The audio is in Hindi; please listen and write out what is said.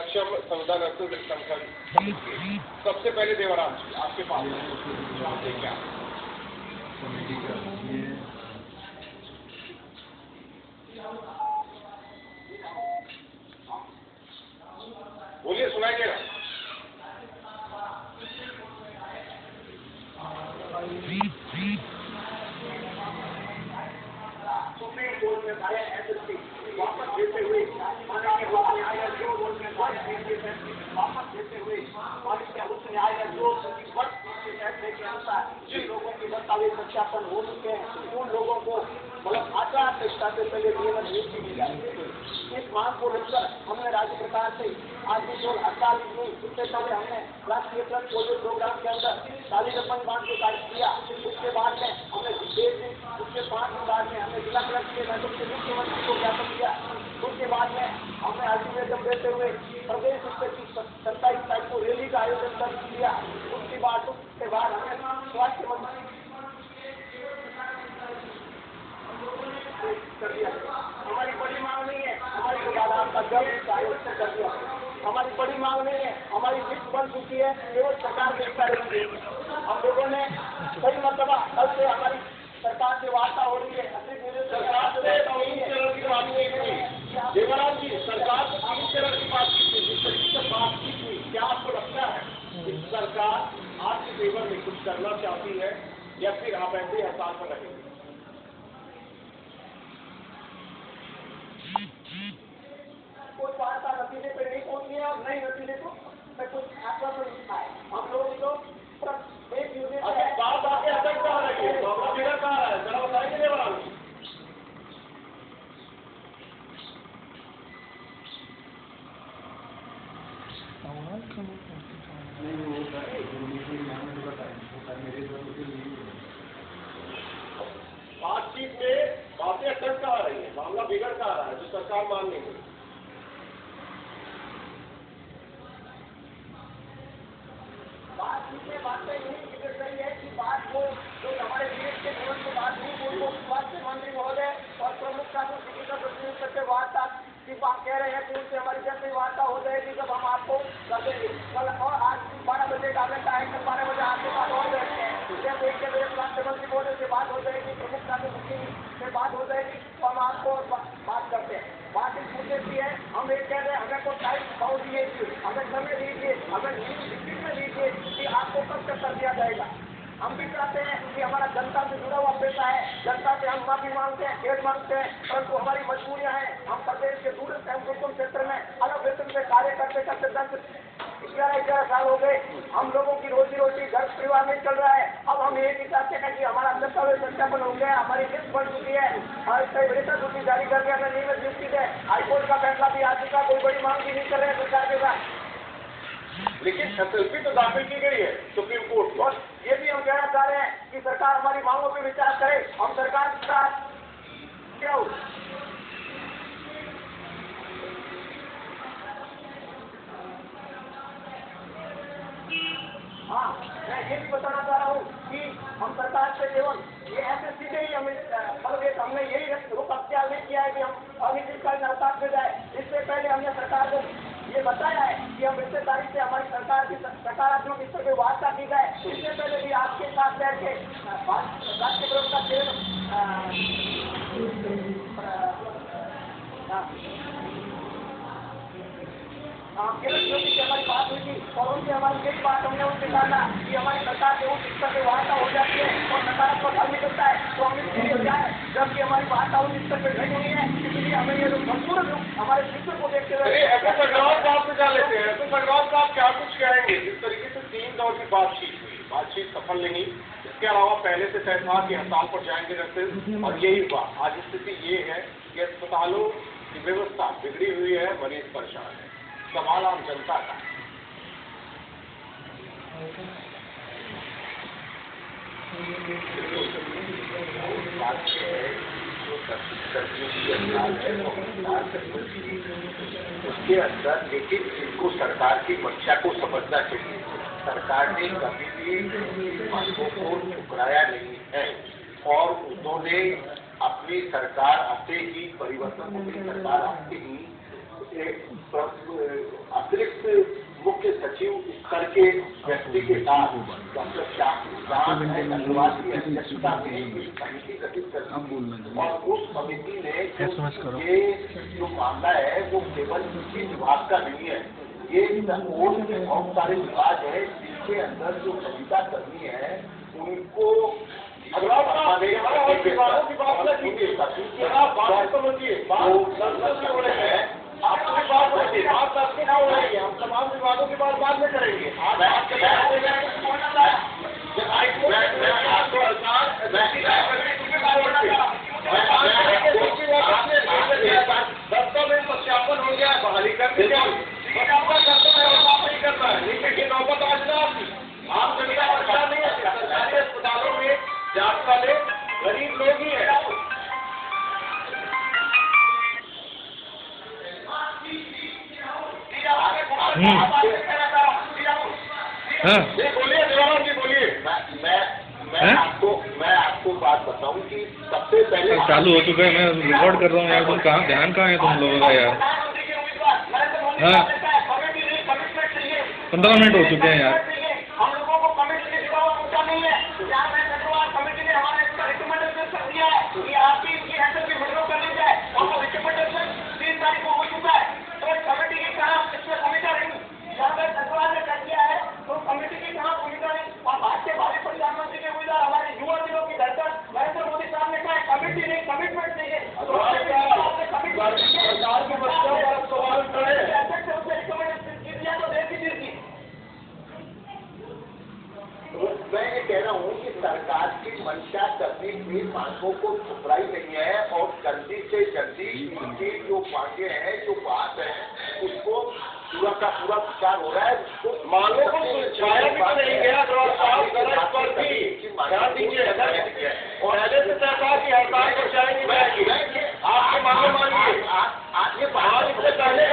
सक्षम संविदा नर्सेज संगठन सबसे पहले देवराज जी आपके पास क्या बोलिए, सुनाई दे रहा? सुप्रीम कोर्ट में आया एसएसपी वापस देते हुए माननीय उच्च न्यायालय जो वापस देते हुए माननीय उच्च न्यायालय जो वर्ष के फैसले के अनुसार जिन लोगों के दस्तावेज सत्यापन हो चुके हैं उन लोगों को मतलब आचार संहिता से पहले नियमन नियुक्ति दी जाए। इस मांग को लेकर हमने राज्य सरकार से आज भी जो हड़ताल की, उससे पहले हमने राष्ट्रीय प्लस पोलियो प्रोग्राम के अंदर तालीमबंद बांध के कार्य किया। उसके बाद में हमने उसके 5 दिन बाद में हमने जिला कलेक्टर के माध्यम से मुख्यमंत्री को ज्ञापन किया। उसके बाद में हमने अल्टीमेटम देते हुए प्रदेश स्तर की 27 तारीख को रैली का आयोजन कर दिया। उसके बाद हमने स्वास्थ्य मंत्री कर दिया। हमारी बड़ी मांग नहीं है हमारी विवादात का जल्द आयोजन कर दिया। हमारी बड़ी मांग नहीं है, हमारी लिस्ट बन चुकी है, केवल सरकार देखता रही। हम लोगों ने कई मतलब कल से हमारी सरकार से वार्ता हो रही है। सरकार से 3 तरह की बात हुई। देवराज जी, सरकार से 3 तरह की बातचीत हुई, जिस तरीके से बातचीत हुई, क्या आपको लगता है कि सरकार आपके फेवर में कुछ करना चाहती है या फिर आप ऐसे ही हड़ताल पर रहेंगे? कोई वार्ता नतीजे पे नहीं पहुंची है और नई नतीजे को कुछ आश्वासन नहीं है। हम लोग तो एक यूनिट बात आगे अटक कहाँ रही है, बिगड़ कहाँ रहा है, जरा बताएंगे देवराज जी। बातचीत में बातें अटक कहाँ रही है, मामला बिगड़ कहाँ रहा है जो सरकार मान नहीं रही? बातचीत में बातें यही बिगड़ रही है कि बात को जो हमारे देश के जीवन की बात हुई उनको स्वास्थ्य मंत्री महोदय और प्रमुख शासन चिकित्सा प्रतिनिधि से वार्ता की बात कह रहे हैं कि उनसे हमारी जैसे वार्ता हो जाएगी जब हम आपको कर देंगे। कल और आज 12 बजे का आगे टाइम 12 बजे आपके बात हो जाएगी। जैसे एक मेरे स्वास्थ्य मंत्री महोदय से बात हो जाएगी, प्रमुख शासन सचिव से बात हो जाएगी तो हम आपको बात करते हैं। बात इस मुद्दे की है, हम एक कह रहे हैं हमें को टाइम बहुत दीजिए, हमें समय दीजिए, हमें लिखित में दीजिए कि आपको कब तक कर दिया जाएगा। हम भी चाहते हैं कि हमारा जनता से जुड़ा हुआ पैसा है, जनता से हम माफी मांगते हैं, खेद मांगते हैं, परंतु हमारी मजबूरियां हैं। हम प्रदेश के दूर दुर्गम क्षेत्र में अलग वेतन से कार्य करते करते 11 साल हो गए। हम लोगों की रोजी घर परिवार में चल रहा है। अब हम ये नहीं चाहते हैं कि हमारा दस्तावेज सत्यापन हो गया, हमारी लिस्ट बन चुकी है और वेतन सूची जारी करके हमें नियमित नियुक्ति है। हाईकोर्ट का फैसला भी आ चुका, कोई बड़ी मांग भी नहीं कर रहे हैं सरकार के साथ। लेकिन एसएलपी तो दाखिल की गई है सुप्रीम कोर्ट में। और ये भी हम कहना चाह रहे हैं कि सरकार हमारी मांगों पर विचार करे। हम सरकार के साथ क्या हो हाँ, मैं ये भी बताना चाह रहा हूँ कि हम सरकार से केवल ये ऐसे सीधे ही हमें मतलब हमने यही रुख अख्तियार नहीं किया है कि हम अनिश्चितकालीन हड़ताल पे जाए। इससे पहले हमने सरकार को ये बताया है कि हम 21 तारीख से हमारी सरकार की सकारात्मक स्तर पर वार्ता की जाए। इससे पहले भी आपके साथ बैठ के राष्ट्रीय प्रवक्ता केवल ज्योति से हमारी बात हुई थी और उनसे हमारी यही बात हमने उनसे कहा कि हमारी सरकार के उस स्तर पर वार्ता हो जाती है और सकारात्मक हल निकलता है तो हम इसके लिए जाए। जबकि हमारी वार्ता उस स्तर पर नहीं हुई है, इसलिए हमें ये लोग मजबूर हमारे फ्यूचर को देखते हुए अग्रवाल साहब से क्या लेते हैं? तो अग्रवाल साहब क्या कुछ कहेंगे? जिस तरीके से 3 दौर की बातचीत हुई, बातचीत सफल नहीं, इसके अलावा पहले से तय था कि हड़ताल पर जाएंगे नर्सेज और यही हुआ। आज स्थिति ये है कि अस्पतालों की व्यवस्था बिगड़ी हुई है, मरीज परेशान है। सवाल आम जनता का उसके अंदर लेकिन इनको सरकार की मंशा को समझना चाहिए। सरकार ने कभी भी मांगों को ठुकराया नहीं है और उन्होंने अपनी सरकार आते ही परिवर्तन होगी, सरकार आते ही अतिरिक्त सचिव स्तर के व्यक्ति के साथ डॉक्टर श्याम अग्रवाल की अध्यक्षता में एक समिति गठित कर और उस समिति ने ये जो मामला है वो केवल किसी विभाग का नहीं है, ये कोर्ट के बहुत सारे विभाग है जिसके अंदर जो संहिता कर्मी है उनको आपकी बात होगी, बात आपकी ना हो रही है, हम तमाम विभागों की बात बाद में करेंगे। दस्तावेज सत्यापन हो गया, बहाली कर दी करना है, लेकिन ये नौबत आज ना आम जनता अच्छा नहीं है। सरकारी अस्पतालों में जांच वाले गरीब लोग ही है। बोलिए देवानंद जी, बोलिए। मैं आपको बात बताऊं कि सबसे पहले चालू हो चुका है, मैं रिकॉर्ड कर रहा हूँ यार। तुम कहाँ ध्यान कहाँ है तुम लोगों का यार? हाँ 15 मिनट हो चुके हैं यार। हम लोगों को कमेटी के सिवा पूछा नहीं है। कमेटी ने हमारा इसका रिकमेंडेशन कर दिया है कि आपकी इनकी हैंडल की विड्रॉ कर ली जाए और वो रिकमेंडेशन 3 तारीख को हो चुका है। तो कमेटी की कहाँ इसमें भूमिका रही? जहाँ तक सरकार ने कर दिया है तो कमेटी की कहाँ भूमिका रही? और आज के भावी प्रधानमंत्री के उम्मीदवार हमारे युवा दिनों की धड़कन नरेंद्र मोदी साहब ने कहा कमेटी नहीं, कमिटमेंट नहीं है। सरकार के बच्चों पर सवाल खड़े मैं ये कह रहा हूँ कि सरकार की मंशा कभी भी मांगों को ठुकराई नहीं है और जल्दी से जल्दी उनकी जो मांगे हैं, जो बात है, उसको पूरा का पूरा विचार हो रहा है। उसको मांगों को सुलझाया भी तो नहीं गया। पर भी ध्यान दीजिए और पहले से सरकार की हड़ताल पर जाएंगे, आपकी मांगे मानिए। आज ये इससे पहले